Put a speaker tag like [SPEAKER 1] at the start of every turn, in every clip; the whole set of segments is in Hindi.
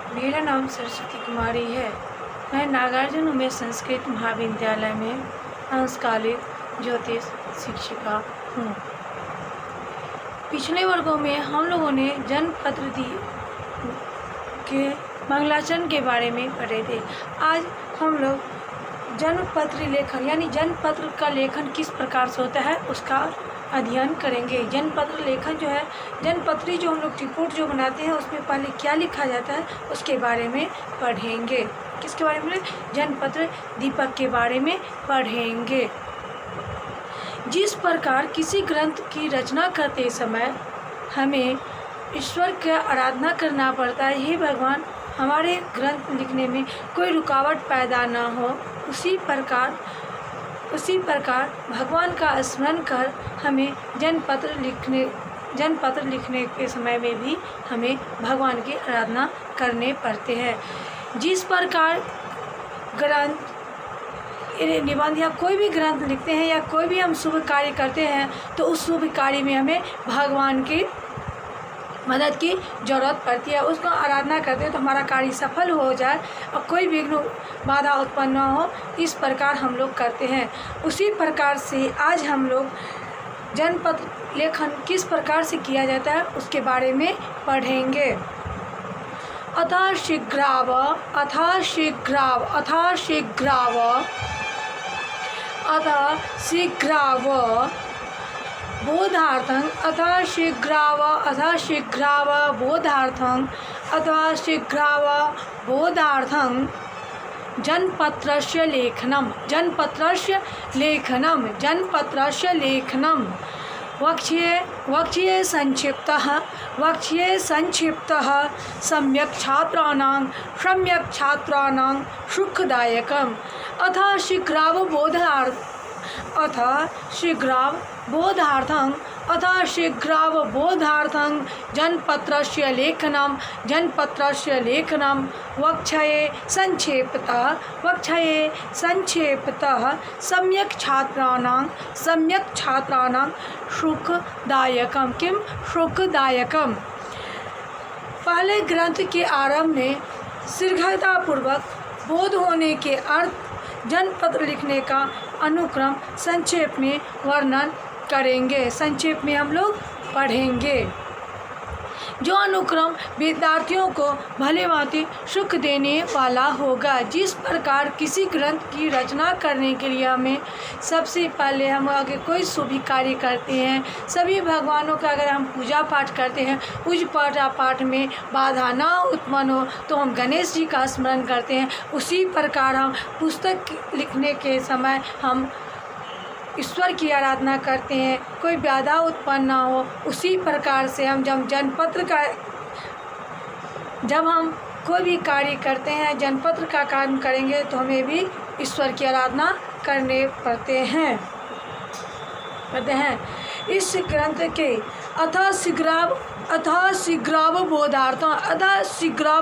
[SPEAKER 1] मेरा नाम सरस्वती कुमारी है। मैं नागार्जुन उमेश संस्कृत महाविद्यालय में अंशकालिक ज्योतिष शिक्षिका हूँ। पिछले वर्गों में हम लोगों ने जन्मपत्र के मंगलाचरण के बारे में पढ़े थे। आज हम लोग जन्मपत्र लेखन यानी जन्मपत्र का लेखन किस प्रकार से होता है उसका अध्ययन करेंगे। जन्मपत्र लेखन जो है, जन्मपत्री जो हम लोग रिपोर्ट जो बनाते हैं उसमें पहले क्या लिखा जाता है उसके बारे में पढ़ेंगे। किसके बारे में? जन्मपत्र दीपक के बारे में पढ़ेंगे। जिस प्रकार किसी ग्रंथ की रचना करते समय हमें ईश्वर की आराधना करना पड़ता है, हे भगवान हमारे ग्रंथ लिखने में कोई रुकावट पैदा ना हो, उसी प्रकार भगवान का स्मरण कर हमें जन्मपत्र लिखने के समय में भी हमें भगवान की आराधना करने पड़ते हैं। जिस प्रकार ग्रंथ निबंध या कोई भी ग्रंथ लिखते हैं या कोई भी हम शुभ कार्य करते हैं तो उस शुभ कार्य में हमें भगवान की मदद की ज़रूरत पड़ती है। उसको आराधना करते हैं तो हमारा कार्य सफल हो जाए और कोई विघ्न बाधा उत्पन्न न हो, इस प्रकार हम लोग करते हैं। उसी प्रकार से आज हम लोग जन्मपत्र लेखन किस प्रकार से किया जाता है उसके बारे में पढ़ेंगे। अतः शीघ्राव बोधार्थं जन्मपत्रस्य लेखनं वक्ष्ये संक्षिप्तः सम्यक् छात्राणां सुखदायकम्। अथ शीघ्रावबोधार्थं जन्मपत्रस्य लेखनं वक्ष्ये संक्षेपतः सम्यक् छात्राणां सुखदायकम्। किम सुखदायकम्? पहले ग्रंथ के आरंभ में शीघ्रतापूर्वक बोध होने के अर्थ जन्मपत्र लिखने का अनुक्रम संक्षेप में वर्णन करेंगे। संक्षेप में हम लोग पढ़ेंगे। जो अनुक्रम विद्यार्थियों को भली भांति सुख देने वाला होगा। जिस प्रकार किसी ग्रंथ की रचना करने के लिए हमें सबसे पहले हम अगर कोई शुभ कार्य करते हैं, सभी भगवानों का अगर हम पूजा पाठ करते हैं, उस पूजा पाठ में बाधा ना उत्पन्न हो तो हम गणेश जी का स्मरण करते हैं। उसी प्रकार हम पुस्तक लिखने के समय हम ईश्वर की आराधना करते हैं, कोई बाधा उत्पन्न ना हो। उसी प्रकार से हम जब हम कोई भी कार्य करते हैं, जन्मपत्र का काम करेंगे तो हमें भी ईश्वर की आराधना करने पड़ते हैं। इस ग्रंथ के अतः शीघ्राव बोधार्थं अगर शीघ्र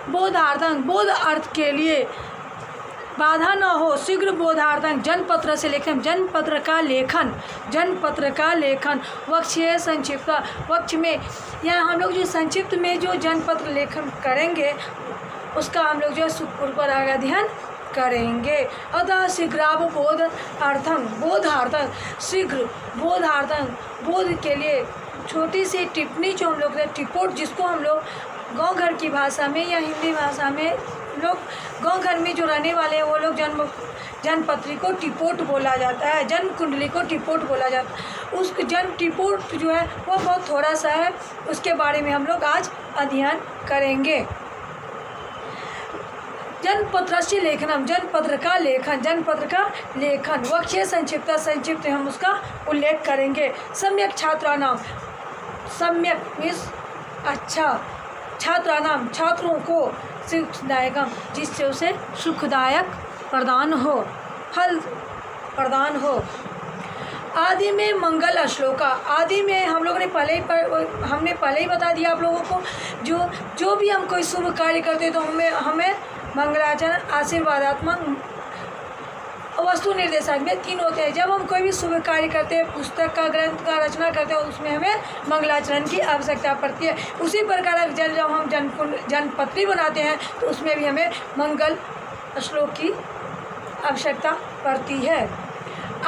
[SPEAKER 1] बोधार्थं बोध अर्थ के लिए बाधा न हो, शीघ्र बोधार्थं जन्मपत्र से लेखन जन्मपत्र का लेखन वक्ष्ये संक्षिप्त वक्ष में या हम लोग जो संक्षिप्त में जो जन्मपत्र लेखन करेंगे उसका हम लोग जो सुखपूर्वक अध्ययन करेंगे। अतः शीघ्राव बोधार्थं शीघ्र बोधार्थं बोध के लिए छोटी सी टिप्पणी जो हम लोग रिपोर्ट, जिसको हम लोग गाँव घर की भाषा में या हिंदी भाषा में लोग गाँव घर में जो रहने वाले हैं वो लोग जन्मपत्री को टिपोट बोला जाता है, जन्म कुंडली को टिपोट बोला जाता है। उस जन्म टिपोट जो है वो बहुत थोड़ा सा है, उसके बारे में हम लोग आज अध्ययन करेंगे। जन्मपत्रस्य लेखनम जन्मपत्र का लेखन वक्ष्ये संक्षिप्त हम उसका उल्लेख करेंगे। सम्यक छात्राणाम, सम्यक मीन्स अच्छा, छात्रों को सुखदायकम जिससे उसे सुखदायक प्रदान हो, फल प्रदान हो। आदि में मंगल श्लोका, आदि में हम लोगों ने पहले ही बता दिया आप लोगों को, जो भी हम कोई शुभ कार्य करते तो हमें मंगलाचरण आशीर्वादात्मक वस्तु निर्देशक में 3 होते हैं। जब हम कोई भी शुभ कार्य करते हैं, पुस्तक का, ग्रंथ का रचना करते हैं, उसमें हमें मंगलाचरण की आवश्यकता पड़ती है। उसी प्रकार जब हम जन्मपत्री बनाते हैं तो उसमें भी हमें मंगल श्लोक की आवश्यकता पड़ती है।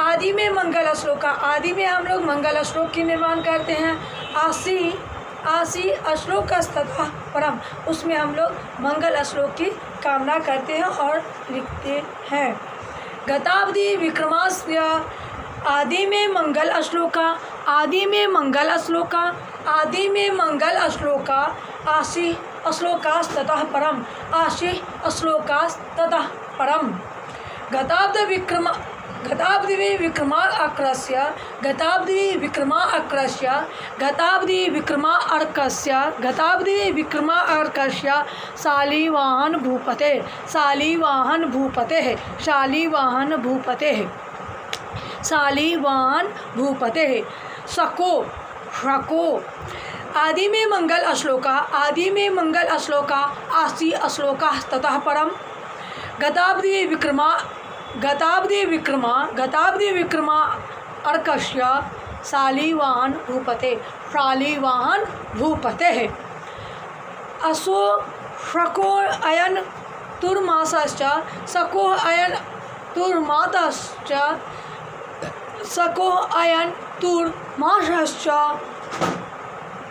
[SPEAKER 1] आदि में मंगल श्लोक का, आदि में हम लोग मंगल श्लोक की निर्माण करते हैं। आशी श्लोक का तथा परम, उसमें हम लोग मंगल श्लोक की कामना करते हैं और लिखते हैं। गताब्दी विक्रमास्य, आदि में मंगल श्लोका, आदि में मंगल श्लोका, आदि में मंगल श्लोका, आशी श्लोकास्ततः परम, आशी श्लोकास्ततः परम। गताब्दी विक्रमार्कस्य, गताब्दी विक्रमार्कस्य शालिवाहन भूपतेः शको। आदि में मंगल श्लोका, आदि में मंगल श्लोका, आशी श्लोकास्ततः परम। गताब्दी विक्रमा अर्कस्य शालिवाहन भूपतेः असो शको अयन तुर्मासश्च, शको अयन तुर्मातश्च, शको अयन तुर्मासश्च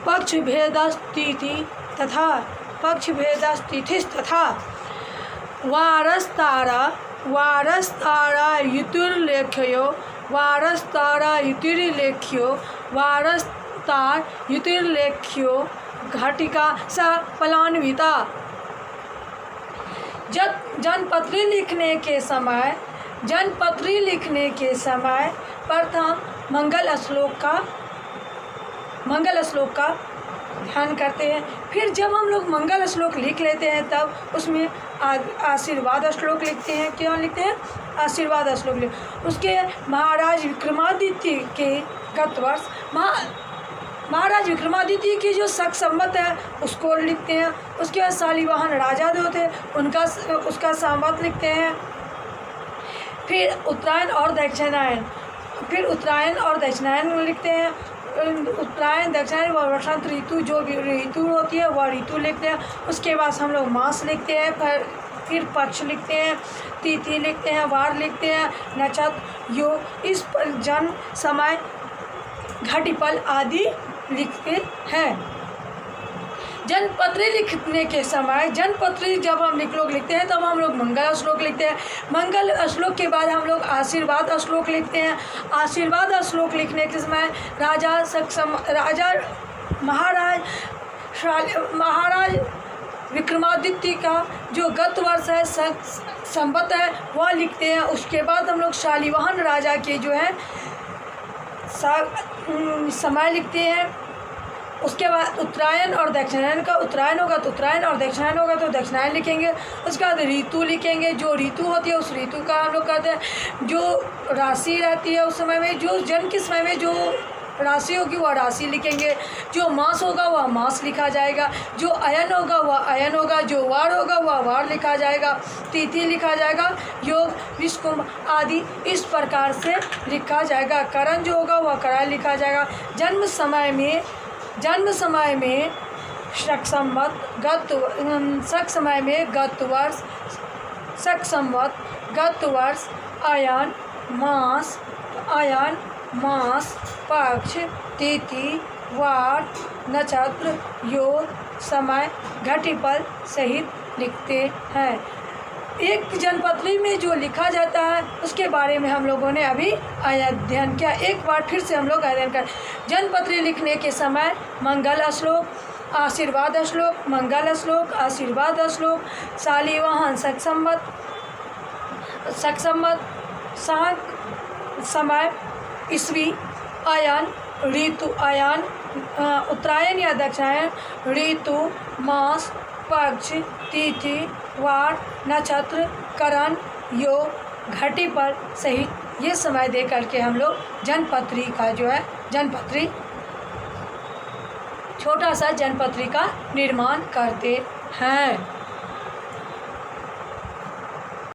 [SPEAKER 1] पक्षभेदस्तिथिस्तथा वारस्तारा युतिर्लेख्यो घटिका स फलान्विता। जनपत्री लिखने के समय प्रथम मंगल श्लोक का ध्यान करते हैं। फिर जब हम लोग मंगल श्लोक लिख लेते हैं तब उसमें आशीर्वाद श्लोक लिखते हैं। क्यों लिखते हैं? आशीर्वाद श्लोक उसके महाराज विक्रमादित्य के गत वर्ष महाराज विक्रमादित्य की जो शक संवत है उसको लिखते हैं। उसके बाद शालिवाहन राजा जो थे उसका संवत लिखते हैं। फिर उत्तरायण और दक्षिणायन लिखते हैं। उत्तरायण, दक्षिणायन व वसंत ऋतु जो भी ऋतु होती है वह ऋतु लिखते हैं। उसके बाद हम लोग मास लिखते हैं, फिर पक्ष लिखते हैं, तिथि लिखते हैं, वार लिखते हैं, नक्षत्र, योग, इस पर जन्म, समय, घटिपल आदि लिखते हैं। जनपत्री लिखने के समय, जनपत्री जब हम लिखते हैं तब हम लोग मंगल श्लोक लिखते हैं। मंगल श्लोक के बाद हम लोग आशीर्वाद श्लोक लिखते हैं। आशीर्वाद श्लोक लिखने के समय महाराज विक्रमादित्य का जो गत वर्ष है संवत है वह लिखते हैं। उसके बाद हम लोग शालिवाहन राजा के जो है समय लिखते हैं। उसके बाद उत्तरायण और दक्षिणायन का, उत्तरायण होगा तो उत्तरायण और दक्षिणायन होगा तो दक्षिणायन लिखेंगे। उसके बाद ऋतु लिखेंगे, जो ऋतु होती है उस ऋतु का हम लोग कहते हैं। जो राशि रहती है उस समय में, जो जन्म के समय में जो राशि होगी वह राशि लिखेंगे। जो मास होगा वह मास लिखा जाएगा। जो अयन होगा वह अयन होगा। जो वार होगा वह वार लिखा जाएगा। तिथि लिखा जाएगा। योग, विश्वकुंभ आदि इस प्रकार से लिखा जाएगा। करण जो होगा वह करण लिखा जाएगा। जन्म समय में शक संवत, गत वर्ष, अयन मास, पक्ष, तिथि, वार, नक्षत्र, योग, समय, घटिपल सहित लिखते हैं। एक जनपत्री में जो लिखा जाता है उसके बारे में हम लोगों ने अभी अध्ययन किया। एक बार फिर से हम लोग अध्ययन करें। जनपत्री लिखने के समय मंगल श्लोक, आशीर्वाद श्लोक, मंगल श्लोक, आशीर्वाद श्लोक, शालिवाहन शक संवत, समय, ईस्वी, अयन, ऋतु, अयन, उत्तरायण या दक्षिणायन, ऋतु, मास, पक्ष, तिथि, वार, नक्षत्र, करण, योग, घटिपल सहित ये समय दे करके हम लोग जनपत्री का जो है छोटा सा जनपत्री का निर्माण करते हैं।